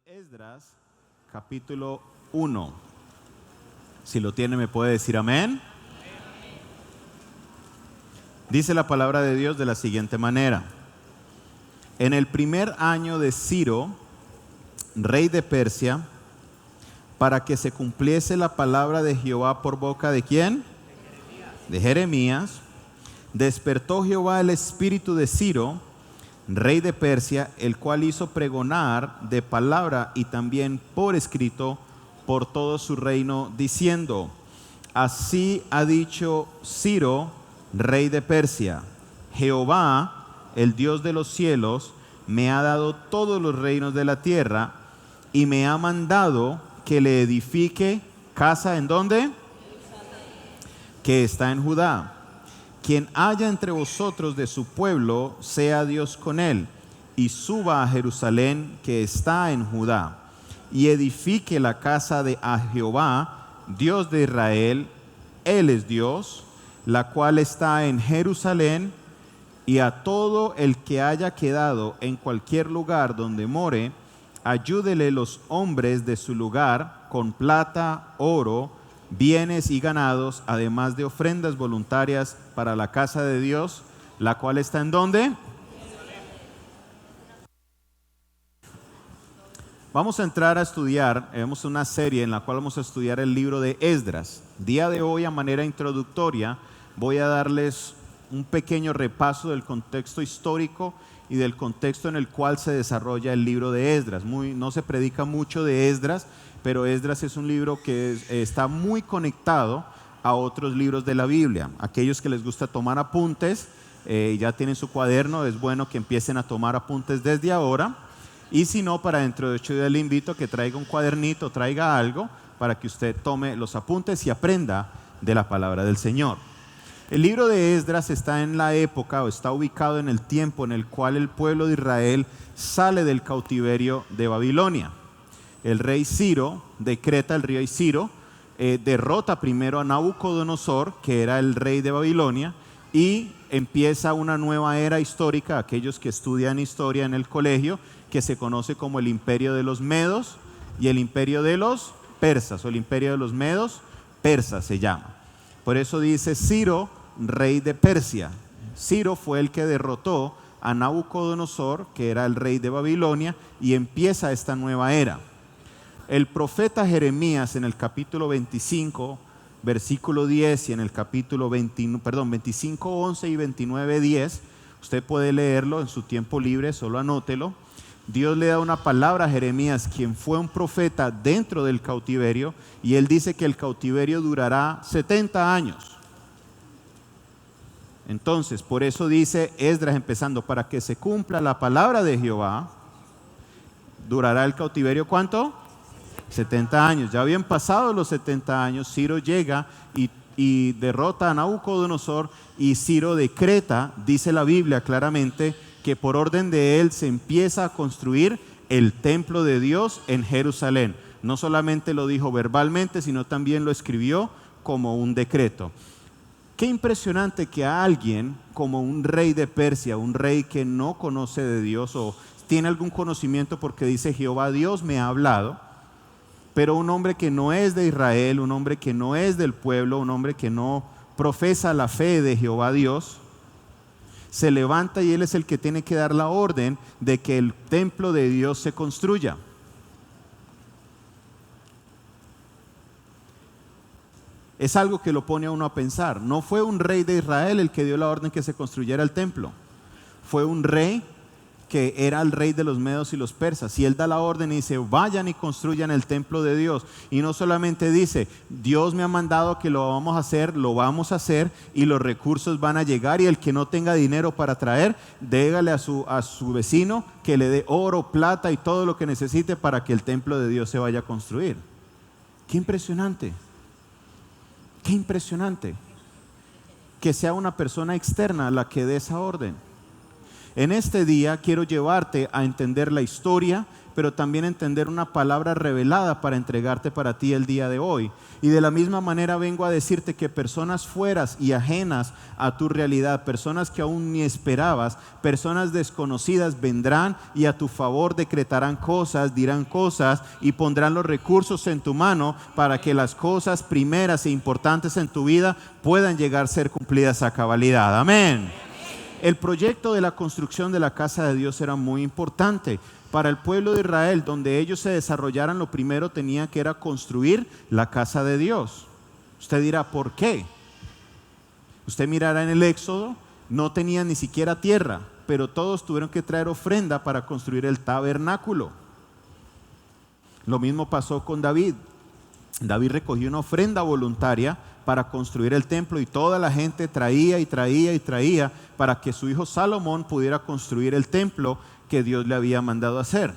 Esdras, capítulo 1. Si lo tiene, me puede decir amén. Dice la palabra de Dios de la siguiente manera: en el primer año de Ciro, rey de Persia, para que se cumpliese la palabra de Jehová por boca de ¿quién? De Jeremías, despertó Jehová el espíritu de Ciro, rey de Persia, el cual hizo pregonar de palabra y también por escrito por todo su reino, diciendo: así ha dicho Ciro, rey de Persia, Jehová, el Dios de los cielos, me ha dado todos los reinos de la tierra y me ha mandado que le edifique casa. ¿En dónde? Que está en Judá. Quien haya entre vosotros de su pueblo, sea Dios con él, y suba a Jerusalén que está en Judá, y edifique la casa de Jehová, Dios de Israel, él es Dios, la cual está en Jerusalén, y a todo el que haya quedado en cualquier lugar donde more, ayúdele los hombres de su lugar con plata, oro, bienes y ganados, además de ofrendas voluntarias para la casa de Dios, la cual está ¿en dónde? Vamos a entrar a estudiar, tenemos una serie en la cual vamos a estudiar el libro de Esdras. Día de hoy, a manera introductoria, voy a darles un pequeño repaso del contexto histórico y del contexto en el cual se desarrolla el libro de Esdras. No se predica mucho de Esdras, pero Esdras es un libro que está muy conectado a otros libros de la Biblia. Aquellos que les gusta tomar apuntes, ya tienen su cuaderno, es bueno que empiecen a tomar apuntes desde ahora. Y si no, para dentro de 8 días le invito a que traiga un cuadernito, traiga algo para que usted tome los apuntes y aprenda de la palabra del Señor. El libro de Esdras está en la época, o está ubicado en el tiempo en el cual el pueblo de Israel sale del cautiverio de Babilonia. El rey Ciro decreta, el rey Ciro derrota primero a Nabucodonosor, que era el rey de Babilonia, y empieza una nueva era histórica. Aquellos que estudian historia en el colegio, que se conoce como el imperio de los medos y el imperio de los persas, o el imperio de los medos persas se llama. Por eso dice Ciro, rey de Persia. Ciro fue el que derrotó a Nabucodonosor, que era el rey de Babilonia, y empieza esta nueva era. El profeta Jeremías en el capítulo 25, versículo 10 y en el capítulo 25, 11 y 29, 10, usted puede leerlo en su tiempo libre, solo anótelo. Dios le da una palabra a Jeremías, quien fue un profeta dentro del cautiverio, y él dice que el cautiverio durará 70 años. Entonces, por eso dice Esdras empezando: para que se cumpla la palabra de Jehová, durará el cautiverio ¿cuánto? 70 años. Ya habían pasado los 70 años, Ciro llega y derrota a Nabucodonosor, y Ciro decreta, dice la Biblia claramente, que por orden de él se empieza a construir el templo de Dios en Jerusalén. No solamente lo dijo verbalmente, sino también lo escribió como un decreto. Qué impresionante que a alguien como un rey de Persia, un rey que no conoce de Dios o tiene algún conocimiento porque dice Jehová Dios me ha hablado, pero un hombre que no es de Israel, un hombre que no es del pueblo, un hombre que no profesa la fe de Jehová Dios, se levanta y él es el que tiene que dar la orden de que el templo de Dios se construya. Es algo que lo pone a uno a pensar. No fue un rey de Israel el que dio la orden que se construyera el templo. Fue un rey que era el rey de los medos y los persas, y él da la orden y dice: vayan y construyan el templo de Dios. Y no solamente dice: Dios me ha mandado que lo vamos a hacer, lo vamos a hacer, y los recursos van a llegar, y el que no tenga dinero para traer, dégale a su vecino que le dé oro, plata y todo lo que necesite para que el templo de Dios se vaya a construir. Qué impresionante, qué impresionante que sea una persona externa la que dé esa orden. En este día quiero llevarte a entender la historia, pero también entender una palabra revelada para entregarte para ti el día de hoy. Y de la misma manera vengo a decirte que personas fueras y ajenas a tu realidad, personas que aún ni esperabas, personas desconocidas vendrán y a tu favor decretarán cosas, dirán cosas y pondrán los recursos en tu mano para que las cosas primeras e importantes en tu vida puedan llegar a ser cumplidas a cabalidad. Amén. El proyecto de la construcción de la casa de Dios era muy importante. Para el pueblo de Israel, donde ellos se desarrollaran, lo primero tenía que era construir la casa de Dios. Usted dirá, ¿por qué? Usted mirará en el Éxodo, no tenían ni siquiera tierra, pero todos tuvieron que traer ofrenda para construir el tabernáculo. Lo mismo pasó con David. David recogió una ofrenda voluntaria para construir el templo y toda la gente traía y traía y traía para que su hijo Salomón pudiera construir el templo que Dios le había mandado hacer.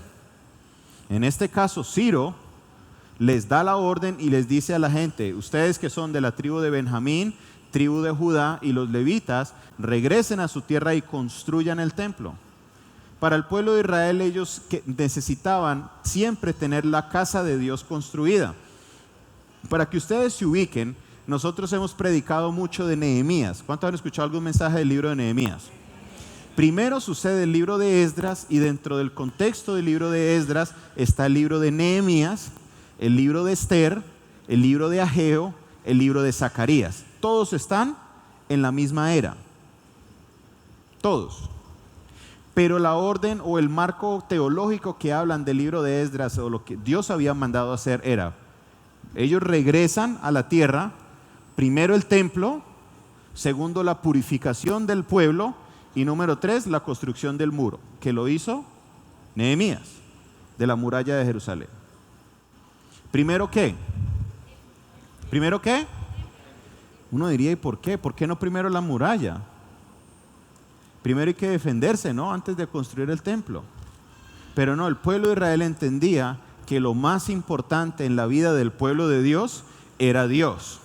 En este caso, Ciro les da la orden y les dice a la gente: ustedes que son de la tribu de Benjamín, tribu de Judá y los levitas, regresen a su tierra y construyan el templo. Para el pueblo de Israel, ellos necesitaban siempre tener la casa de Dios construida. Para que ustedes se ubiquen, nosotros hemos predicado mucho de Nehemías. ¿Cuántos han escuchado algún mensaje del libro de Nehemías? Primero sucede el libro de Esdras, y dentro del contexto del libro de Esdras está el libro de Nehemías, el libro de Esther, el libro de Ageo, el libro de Zacarías. Todos están en la misma era. Todos. Pero la orden o el marco teológico que hablan del libro de Esdras, o lo que Dios había mandado hacer, era: ellos regresan a la tierra, primero el templo, segundo la purificación del pueblo, y número 3, la construcción del muro, que lo hizo Nehemías, de la muralla de Jerusalén. ¿Primero qué? ¿Primero qué? Uno diría, ¿y por qué? ¿Por qué no primero la muralla? Primero hay que defenderse, ¿no? Antes de construir el templo. Pero no, el pueblo de Israel entendía que lo más importante en la vida del pueblo de Dios era Dios.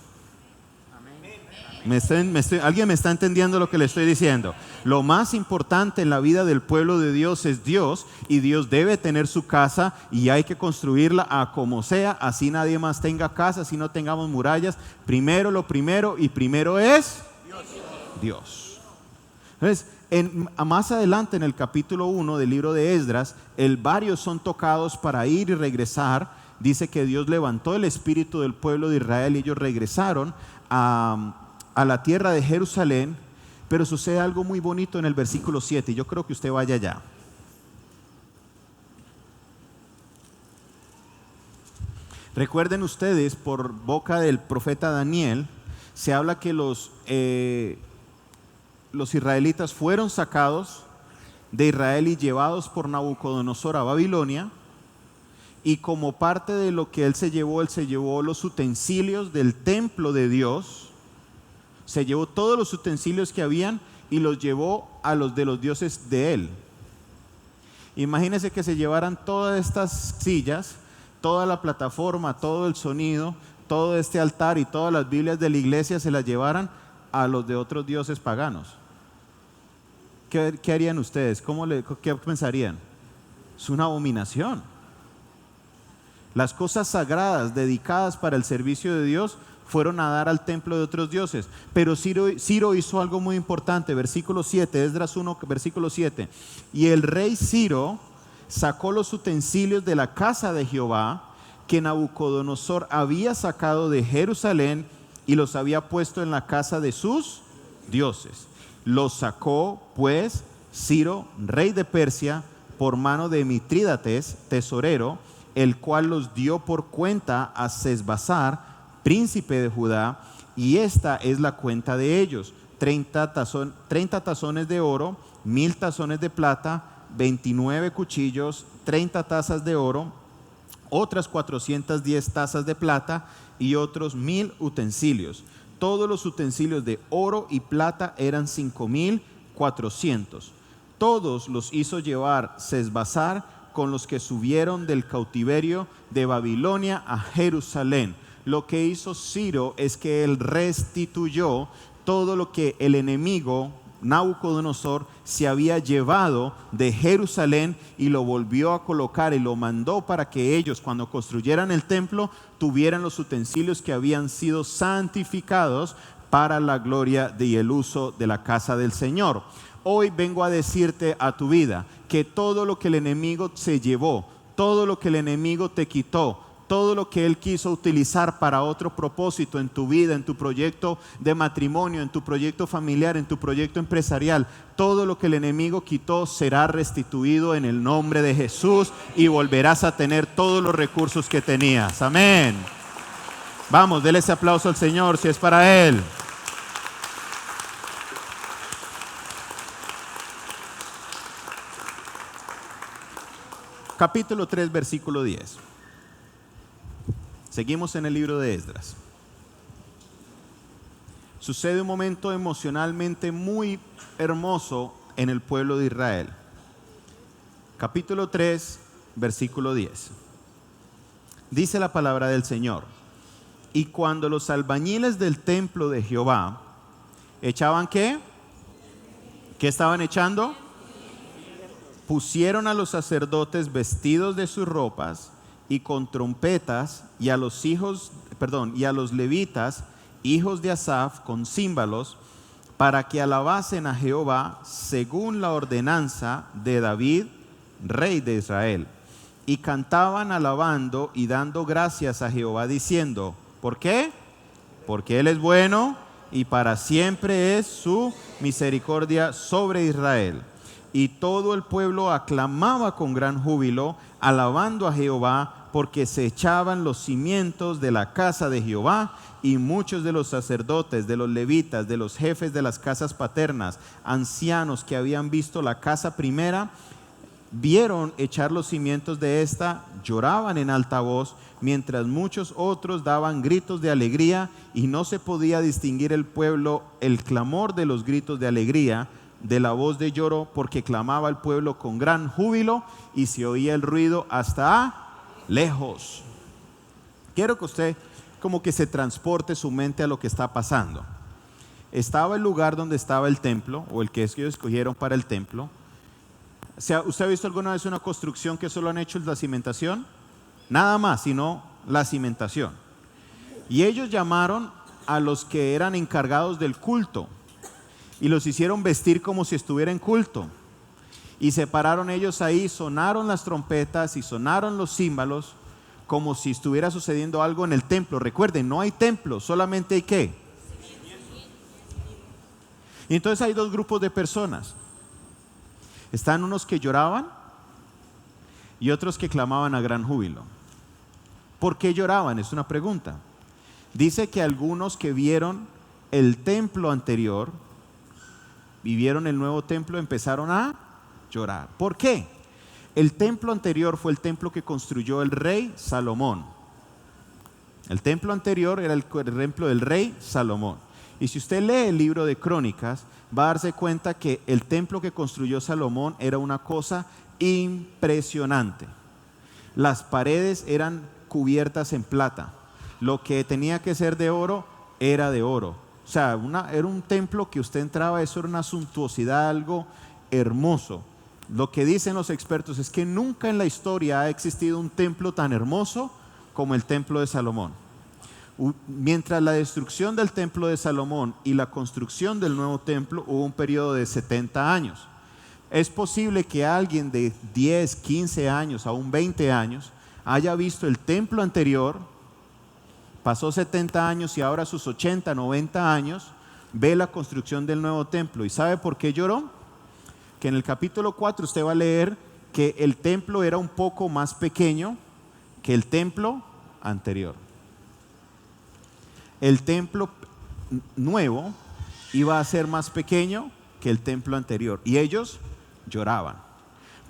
¿Alguien me está entendiendo lo que le estoy diciendo? Lo más importante en la vida del pueblo de Dios es Dios, y Dios debe tener su casa y hay que construirla a como sea, así nadie más tenga casa, así no tengamos murallas. Primero lo primero, y primero es Dios. Entonces, más adelante en el capítulo 1 del libro de Esdras, varios son tocados para ir y regresar. Dice que Dios levantó el espíritu del pueblo de Israel y ellos regresaron a la tierra de Jerusalén. Pero sucede algo muy bonito en el versículo 7, y yo creo que usted vaya allá. Recuerden ustedes, por boca del profeta Daniel, se habla que los israelitas fueron sacados de Israel y llevados por Nabucodonosor a Babilonia, y como parte de lo que él se llevó los utensilios del templo de Dios. Se llevó todos los utensilios que habían y los llevó a los de los dioses de él. Imagínense que se llevaran todas estas sillas, toda la plataforma, todo el sonido, todo este altar y todas las Biblias de la iglesia, se las llevaran a los de otros dioses paganos. ¿Qué harían ustedes? ¿Qué pensarían? Es una abominación. Las cosas sagradas dedicadas para el servicio de Dios fueron a dar al templo de otros dioses. Pero Ciro hizo algo muy importante. Versículo 7, Esdras 1, versículo 7. Y el rey Ciro sacó los utensilios de la casa de Jehová que Nabucodonosor había sacado de Jerusalén y los había puesto en la casa de sus dioses. Los sacó pues Ciro, rey de Persia, por mano de Mitrídates, tesorero, el cual los dio por cuenta a Sesbazar, príncipe de Judá, y esta es la cuenta de ellos: 30 tazones de oro, 1000 tazones de plata, 29 cuchillos, 30 tazas de oro, otras 410 tazas de plata y otros 1000 utensilios. Todos los utensilios de oro y plata eran 5400. Todos los hizo llevar Sesbazar con los que subieron del cautiverio de Babilonia a Jerusalén. Lo que hizo Ciro es que él restituyó todo lo que el enemigo Nabucodonosor se había llevado de Jerusalén y lo volvió a colocar y lo mandó para que ellos, cuando construyeran el templo, tuvieran los utensilios que habían sido santificados para la gloria y el uso de la casa del Señor. Hoy vengo a decirte a tu vida que todo lo que el enemigo se llevó, todo lo que el enemigo te quitó, todo lo que él quiso utilizar para otro propósito en tu vida, en tu proyecto de matrimonio, en tu proyecto familiar, en tu proyecto empresarial, todo lo que el enemigo quitó será restituido en el nombre de Jesús y volverás a tener todos los recursos que tenías. Amén. Vamos, déle ese aplauso al Señor si es para Él. Capítulo 3, versículo 10. Seguimos en el libro de Esdras. Sucede un momento emocionalmente muy hermoso en el pueblo de Israel. Capítulo 3, versículo 10. Dice la palabra del Señor: y cuando los albañiles del templo de Jehová echaban ¿qué? ¿Qué estaban echando? Pusieron a los sacerdotes vestidos de sus ropas y con trompetas, y a los levitas, hijos de Asaf, con címbalos, para que alabasen a Jehová según la ordenanza de David, rey de Israel. Y cantaban alabando y dando gracias a Jehová, diciendo: ¿por qué? Porque Él es bueno y para siempre es su misericordia sobre Israel. Y todo el pueblo aclamaba con gran júbilo, alabando a Jehová, porque se echaban los cimientos de la casa de Jehová, y muchos de los sacerdotes, de los levitas, de los jefes de las casas paternas, ancianos que habían visto la casa primera, vieron echar los cimientos de esta, lloraban en alta voz, mientras muchos otros daban gritos de alegría, y no se podía distinguir el pueblo el clamor de los gritos de alegría de la voz de lloro, porque clamaba el pueblo con gran júbilo y se oía el ruido hasta lejos. Quiero que usted como que se transporte su mente a lo que está pasando. Estaba el lugar donde estaba el templo, o el que ellos escogieron para el templo. ¿Usted ha visto alguna vez una construcción que solo han hecho la cimentación? Nada más, sino la cimentación. Y ellos llamaron a los que eran encargados del culto y los hicieron vestir como si estuviera en culto. Y se pararon ellos ahí, sonaron las trompetas y sonaron los címbalos como si estuviera sucediendo algo en el templo. Recuerden, no hay templo, solamente hay ¿qué? Y entonces hay dos grupos de personas. Están unos que lloraban y otros que clamaban a gran júbilo. ¿Por qué lloraban? Es una pregunta. Dice que algunos que vieron el templo anterior y vieron el nuevo templo empezaron a llorar. ¿Por qué? El templo anterior fue el templo que construyó el rey Salomón. El templo anterior era el templo del rey Salomón. Y si usted lee el libro de Crónicas, va a darse cuenta que el templo que construyó Salomón era una cosa impresionante. Las paredes eran cubiertas en plata. Lo que tenía que ser de oro era de oro. O sea, era un templo que usted entraba, eso era una suntuosidad, algo hermoso. Lo que dicen los expertos es que nunca en la historia ha existido un templo tan hermoso como el templo de Salomón. Mientras la destrucción del templo de Salomón y la construcción del nuevo templo, hubo un periodo de 70 años. Es posible que alguien de 10, 15 años, aún 20 años, haya visto el templo anterior, pasó 70 años y ahora a sus 80, 90 años ve la construcción del nuevo templo. ¿Y sabe por qué lloró? Que en el capítulo 4 usted va a leer que el templo era un poco más pequeño que el templo anterior. El templo nuevo iba a ser más pequeño que el templo anterior y ellos lloraban.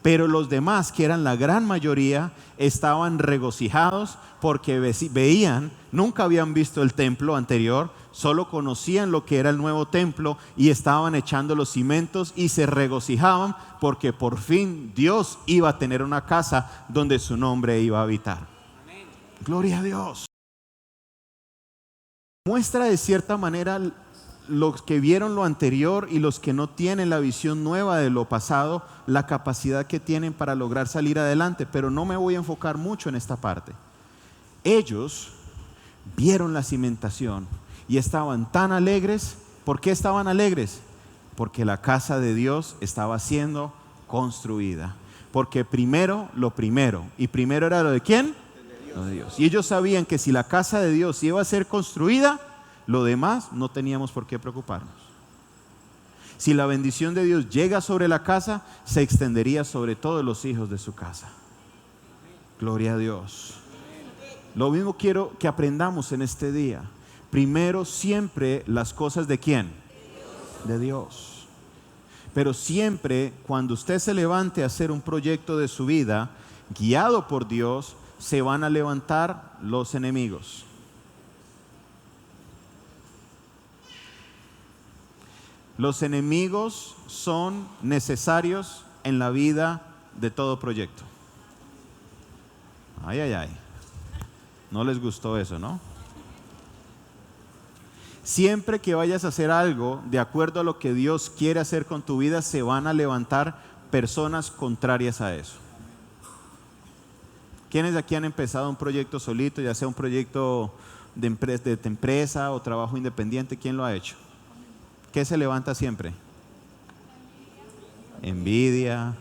Pero los demás, que eran la gran mayoría, estaban regocijados porque veían, nunca habían visto el templo anterior, solo conocían lo que era el nuevo templo y estaban echando los cimientos y se regocijaban porque por fin Dios iba a tener una casa donde su nombre iba a habitar. Amén. Gloria a Dios. Muestra de cierta manera los que vieron lo anterior y los que no tienen la visión nueva de lo pasado, la capacidad que tienen para lograr salir adelante. Pero no me voy a enfocar mucho en esta parte. Ellos vieron la cimentación y estaban tan alegres. ¿Por qué estaban alegres? Porque la casa de Dios estaba siendo construida. Porque primero lo primero. ¿Y primero era lo de quién? Lo de Dios. Y ellos sabían que si la casa de Dios iba a ser construida, lo demás no teníamos por qué preocuparnos. Si la bendición de Dios llega sobre la casa, se extendería sobre todos los hijos de su casa. Gloria a Dios. Lo mismo quiero que aprendamos en este día. Primero siempre las cosas ¿de quién? De Dios. Pero siempre cuando usted se levante a hacer un proyecto de su vida, guiado por Dios, se van a levantar los enemigos. Los enemigos son necesarios en la vida de todo proyecto. Ay, ay, ay. No les gustó eso, ¿no? Siempre que vayas a hacer algo de acuerdo a lo que Dios quiere hacer con tu vida, se van a levantar personas contrarias a eso. ¿Quiénes de aquí han empezado un proyecto solito, ya sea un proyecto de empresa o trabajo independiente? ¿Quién lo ha hecho? ¿Qué se levanta siempre? Envidia.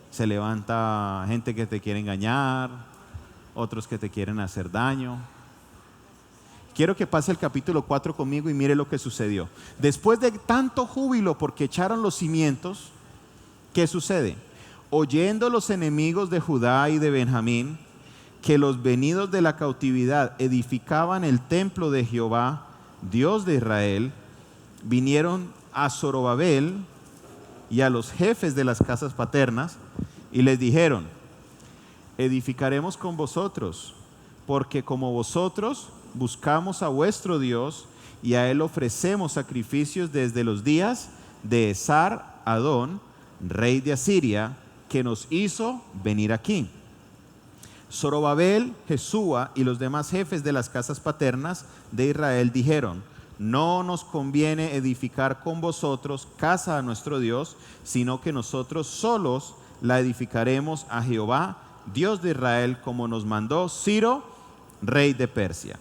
Se levanta gente que te quiere engañar, otros que te quieren hacer daño. Quiero que pase el capítulo 4 conmigo y mire lo que sucedió. Después de tanto júbilo porque echaron los cimientos, ¿qué sucede? Oyendo los enemigos de Judá y de Benjamín que los venidos de la cautividad edificaban el templo de Jehová, Dios de Israel, vinieron a Zorobabel y a los jefes de las casas paternas y les dijeron: edificaremos con vosotros, porque como vosotros buscamos a vuestro Dios y a él ofrecemos sacrificios desde los días de Esar-Adón, rey de Asiria, que nos hizo venir aquí. Zorobabel, Jesúa y los demás jefes de las casas paternas de Israel dijeron: no nos conviene edificar con vosotros casa a nuestro Dios, sino que nosotros solos la edificaremos a Jehová, Dios de Israel, como nos mandó Ciro, rey de Persia.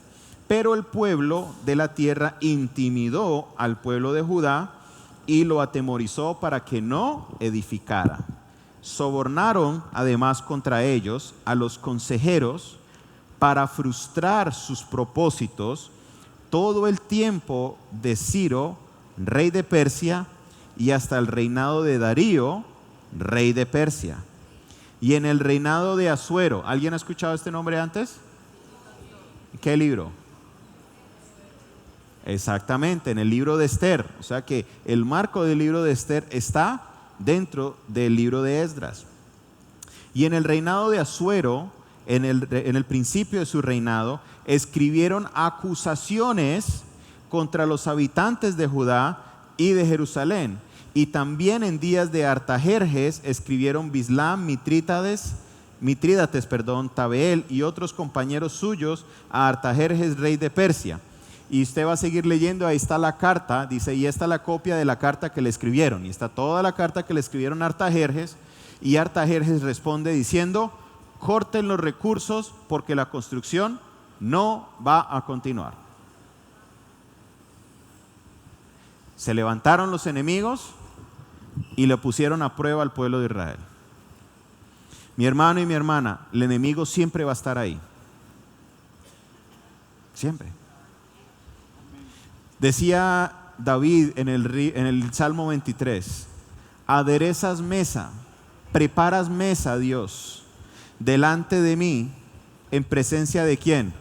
Pero el pueblo de la tierra intimidó al pueblo de Judá y lo atemorizó para que no edificara. Sobornaron además contra ellos a los consejeros para frustrar sus propósitos todo el tiempo de Ciro, rey de Persia, y hasta el reinado de Darío, rey de Persia. Y en el reinado de Asuero, ¿alguien ha escuchado este nombre antes? ¿Qué libro? Exactamente, en el libro de Esther. O sea que el marco del libro de Esther está dentro del libro de Esdras. Y en el reinado de Asuero, en el principio de su reinado, escribieron acusaciones contra los habitantes de Judá y de Jerusalén. Y también en días de Artajerjes escribieron Bislam, Mitrídates, Tabeel y otros compañeros suyos a Artajerjes, rey de Persia. Y usted va a seguir leyendo, ahí está la carta, dice, y esta es la copia de la carta que le escribieron. Y está toda la carta que le escribieron a Artajerjes, y Artajerjes responde diciendo: corten los recursos porque la construcción no va a continuar. Se levantaron los enemigos y le pusieron a prueba al pueblo de Israel. Mi hermano y mi hermana, el enemigo siempre va a estar ahí. Siempre. Decía David en el Salmo 23: aderezas mesa, preparas mesa, Dios, delante de mí, en presencia de ¿quién?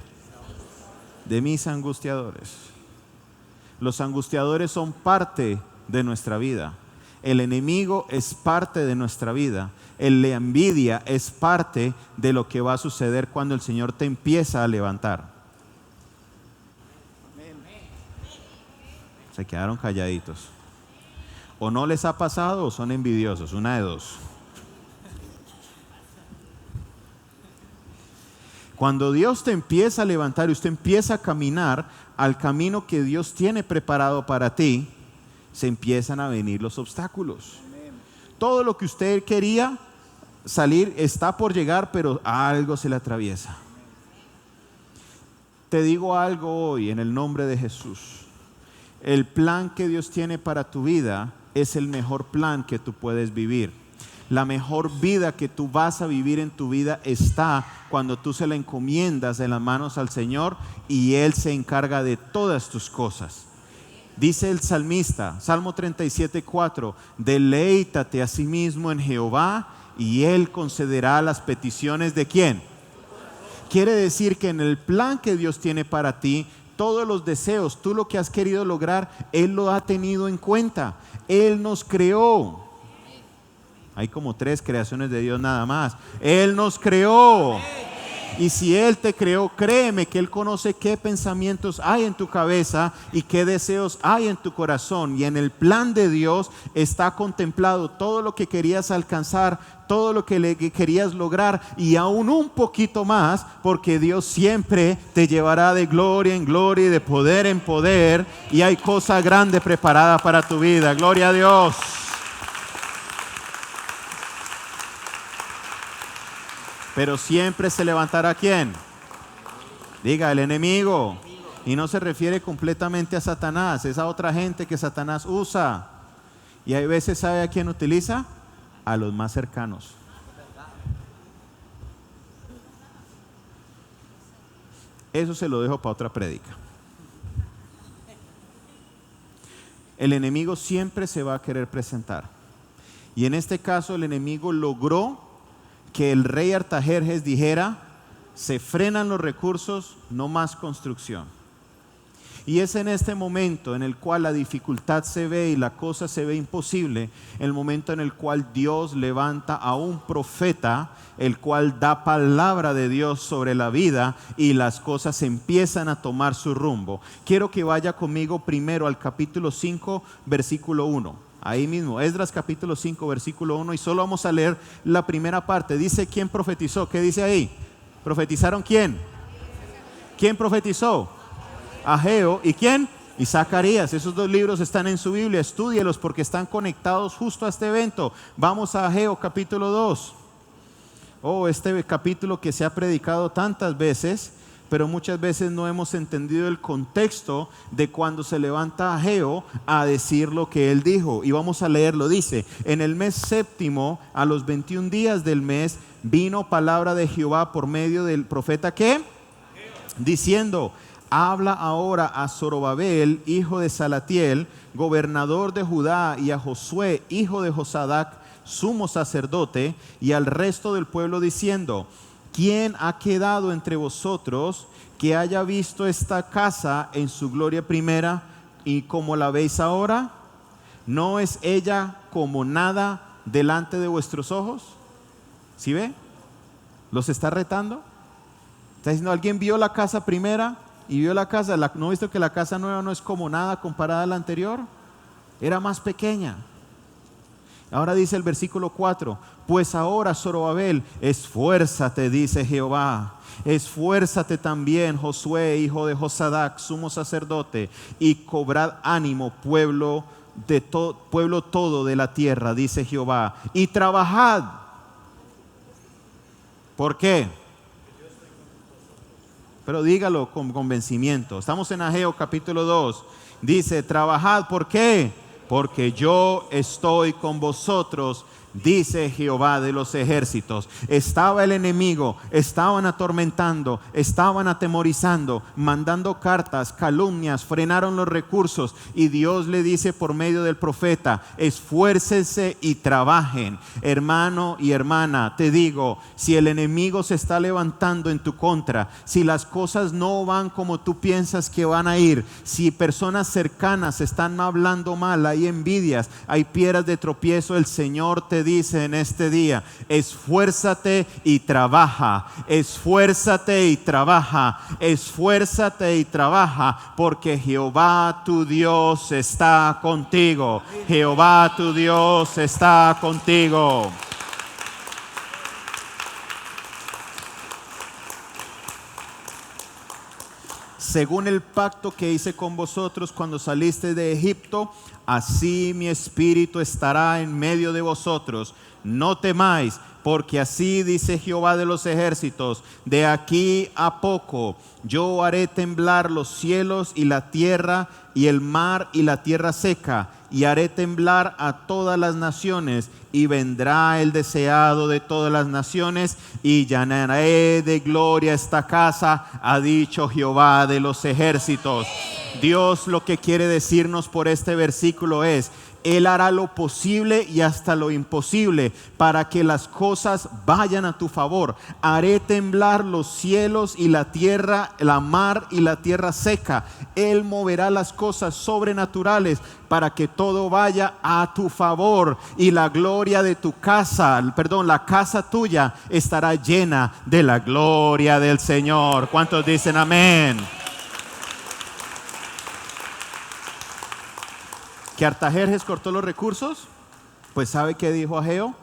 De mis angustiadores. Los angustiadores son parte de nuestra vida. El enemigo es parte de nuestra vida. La envidia es parte de lo que va a suceder cuando el Señor te empieza a levantar. Se quedaron calladitos. O no les ha pasado o son envidiosos, una de dos. Cuando Dios te empieza a levantar y usted empieza a caminar al camino que Dios tiene preparado para ti, se empiezan a venir los obstáculos. Todo lo que usted quería salir está por llegar, pero algo se le atraviesa. Te digo algo hoy en el nombre de Jesús. El plan que Dios tiene para tu vida es el mejor plan que tú puedes vivir. La mejor vida que tú vas a vivir en tu vida está cuando tú se la encomiendas en las manos al Señor y Él se encarga de todas tus cosas. Dice el salmista, Salmo 37:4, deleítate a sí mismo en Jehová y Él concederá las peticiones de ¿quién? Quiere decir que en el plan que Dios tiene para ti, todos los deseos, tú lo que has querido lograr, Él lo ha tenido en cuenta. Él nos creó. Hay como 3 creaciones de Dios nada más. Él nos creó. Y si Él te creó, créeme que Él conoce qué pensamientos hay en tu cabeza y qué deseos hay en tu corazón. Y en el plan de Dios está contemplado todo lo que querías alcanzar, todo lo que querías lograr y aún un poquito más, porque Dios siempre te llevará de gloria en gloria y de poder en poder. Y hay cosa grande preparada para tu vida. Gloria a Dios. Pero siempre se levantará ¿quién? Diga, el enemigo. Y no se refiere completamente a Satanás, es a otra gente que Satanás usa. Y hay veces, ¿sabe a quién utiliza? A los más cercanos. Eso se lo dejo para otra prédica. El enemigo siempre se va a querer presentar. Y en este caso el enemigo logró que el rey Artajerjes dijera, se frenan los recursos, no más construcción. Y es en este momento en el cual la dificultad se ve y la cosa se ve imposible, el momento en el cual Dios levanta a un profeta, el cual da palabra de Dios sobre la vida y las cosas empiezan a tomar su rumbo. Quiero que vaya conmigo primero al capítulo 5, versículo 1. Ahí mismo, Esdras capítulo 5, versículo 1, y solo vamos a leer la primera parte. Dice, ¿quién profetizó? ¿Qué dice ahí? ¿Profetizaron quién? ¿Quién profetizó? Ageo. ¿Y quién? Y Zacarías. Esos 2 libros están en su Biblia, estúdielos porque están conectados justo a este evento. Vamos a Ageo capítulo 2. Este capítulo que se ha predicado tantas veces, pero muchas veces no hemos entendido el contexto de cuando se levanta Ageo a decir lo que él dijo. Y vamos a leerlo. Dice, en el mes 7, a los 21 días del mes, vino palabra de Jehová por medio del profeta ¿qué? Diciendo, habla ahora a Zorobabel, hijo de Salatiel, gobernador de Judá, y a Josué, hijo de Josadac, sumo sacerdote, y al resto del pueblo diciendo, ¿quién ha quedado entre vosotros que haya visto esta casa en su gloria primera y como la veis ahora? ¿No es ella como nada delante de vuestros ojos? ¿Sí ve? ¿Los está retando? Está diciendo, ¿alguien vio la casa primera y vio la casa? ¿No ha visto que la casa nueva no es como nada comparada a la anterior? Era más pequeña. Ahora dice el versículo 4, pues ahora Zorobabel, esfuérzate, dice Jehová, esfuérzate también Josué, hijo de Josadac, sumo sacerdote, y cobrad ánimo, pueblo todo de la tierra, dice Jehová, y trabajad. ¿Por qué? Pero dígalo con convencimiento. Estamos en Ageo capítulo 2, dice, trabajad, ¿por qué? Porque yo estoy con vosotros, dice Jehová de los ejércitos. Estaba el enemigo, estaban atormentando, estaban atemorizando, mandando cartas, calumnias, frenaron los recursos y Dios le dice por medio del profeta, esfuércense y trabajen. Hermano y hermana, te digo, si el enemigo se está levantando en tu contra, si las cosas no van como tú piensas que van a ir, si personas cercanas están hablando mal, hay envidias, hay piedras de tropiezo, el Señor te dice en este día, esfuérzate y trabaja, esfuérzate y trabaja, esfuérzate y trabaja, porque Jehová tu Dios está contigo. Jehová tu Dios está contigo. según el pacto que hice con vosotros cuando saliste de Egipto, así mi espíritu estará en medio de vosotros. No temáis, porque así dice Jehová de los ejércitos: de aquí a poco yo haré temblar los cielos y la tierra, y el mar y la tierra seca, y haré temblar a todas las naciones, y vendrá el deseado de todas las naciones, y llenaré de gloria esta casa, ha dicho Jehová de los ejércitos. Dios lo que quiere decirnos por este versículo es: Él hará lo posible y hasta lo imposible para que las cosas vayan a tu favor. Haré temblar los cielos y la tierra, la mar y la tierra seca. Él moverá las cosas sobrenaturales para que todo vaya a tu favor. Y la gloria de tu casa, la casa tuya estará llena de la gloria del Señor. ¿Cuántos dicen amén? ¿Que Artajerjes cortó los recursos? Pues ¿sabe qué dijo Ageo?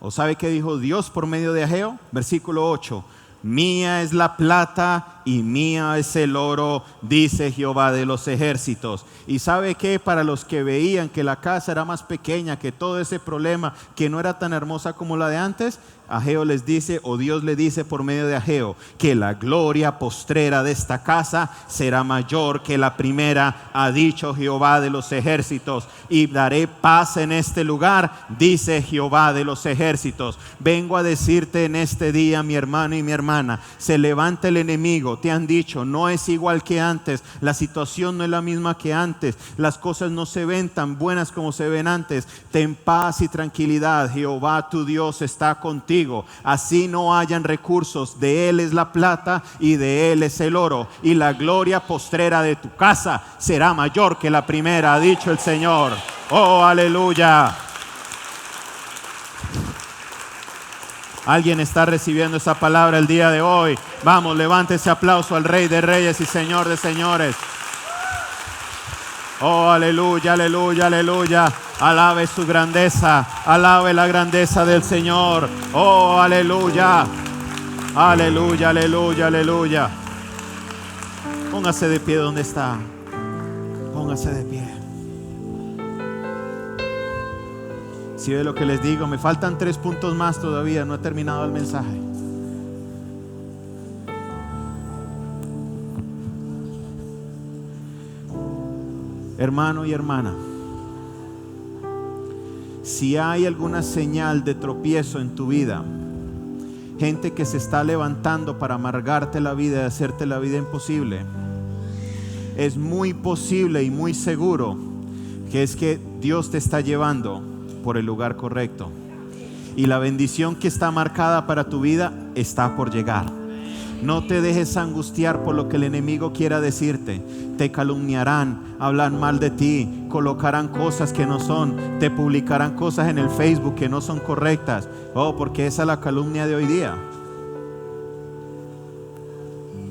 ¿O sabe qué dijo Dios por medio de Ageo? Versículo 8: mía es la plata y mía es el oro, dice Jehová de los ejércitos. Y ¿sabe qué? Para los que veían que la casa era más pequeña, que todo ese problema, que no era tan hermosa como la de antes, Ageo les dice, o Dios le dice por medio de Ageo, que la gloria postrera de esta casa será mayor que la primera, ha dicho Jehová de los ejércitos. Y daré paz en este lugar, dice Jehová de los ejércitos. Vengo a decirte en este día, mi hermano y mi hermana, se levanta el enemigo. Te han dicho, no es igual que antes, la situación no es la misma que antes, las cosas no se ven tan buenas como se ven antes. Ten paz y tranquilidad, Jehová tu Dios está contigo. Así no hayan recursos, de Él es la plata y de Él es el oro, y la gloria postrera de tu casa será mayor que la primera, ha dicho el Señor. Oh, aleluya. Alguien está recibiendo esa palabra el día de hoy. Vamos, levante ese aplauso al Rey de Reyes y Señor de Señores. Oh, aleluya, aleluya, aleluya. Alabe su grandeza, alabe la grandeza del Señor. Oh, aleluya, aleluya, aleluya, aleluya. Póngase de pie donde está. Póngase de pie. Si ve lo que les digo, me faltan 3 puntos más todavía, no he terminado el mensaje. Hermano y hermana, si hay alguna señal de tropiezo en tu vida, gente que se está levantando para amargarte la vida y hacerte la vida imposible, es muy posible y muy seguro que es que Dios te está llevando por el lugar correcto, y la bendición que está marcada para tu vida está por llegar. No te dejes angustiar por lo que el enemigo quiera decirte. Te calumniarán, hablan mal de ti, colocarán cosas que no son, te publicarán cosas en el Facebook que no son correctas. Oh, porque esa es la calumnia de hoy día.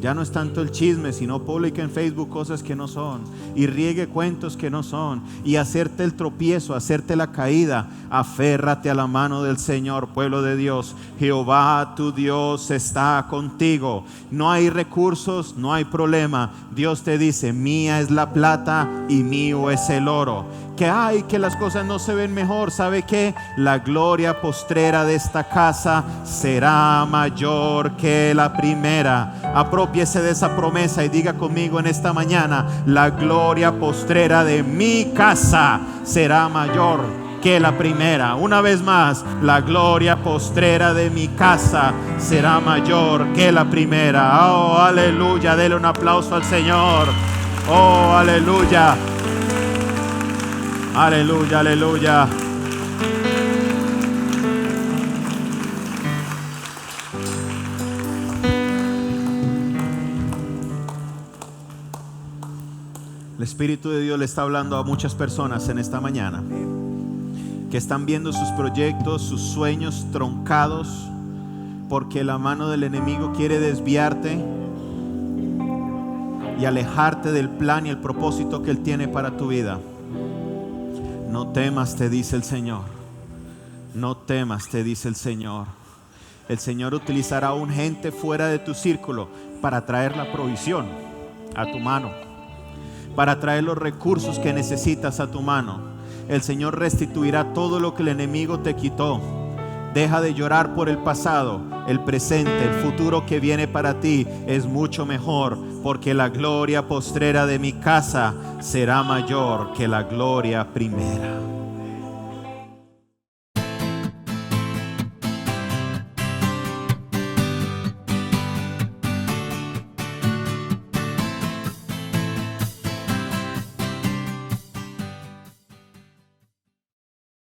Ya no es tanto el chisme, sino publica en Facebook cosas que no son, y riegue cuentos que no son, y hacerte el tropiezo, hacerte la caída. Aférrate a la mano del Señor, pueblo de Dios. Jehová tu Dios está contigo. No hay recursos, no hay problema. Dios te dice, mía es la plata y mío es el oro. Que hay, que las cosas no se ven mejor. ¿Sabe qué? La gloria postrera de esta casa será mayor que la primera. Apropiese de esa promesa y diga conmigo en esta mañana: la gloria postrera de mi casa será mayor que la primera. Una vez más, la gloria postrera de mi casa será mayor que la primera. Oh, aleluya. Dele un aplauso al Señor. Oh, aleluya. Aleluya, aleluya. El Espíritu de Dios le está hablando a muchas personas en esta mañana que están viendo sus proyectos, sus sueños truncados, porque la mano del enemigo quiere desviarte y alejarte del plan y el propósito que Él tiene para tu vida. No temas, te dice el Señor. No temas, te dice el Señor. El Señor utilizará a un gente fuera de tu círculo para traer la provisión. a tu mano, para traer los recursos que necesitas a tu mano. El Señor restituirá todo lo que el enemigo te quitó. Deja de llorar por el pasado. El presente, el futuro que viene para ti es mucho mejor, porque la gloria postrera de mi casa será mayor que la gloria primera.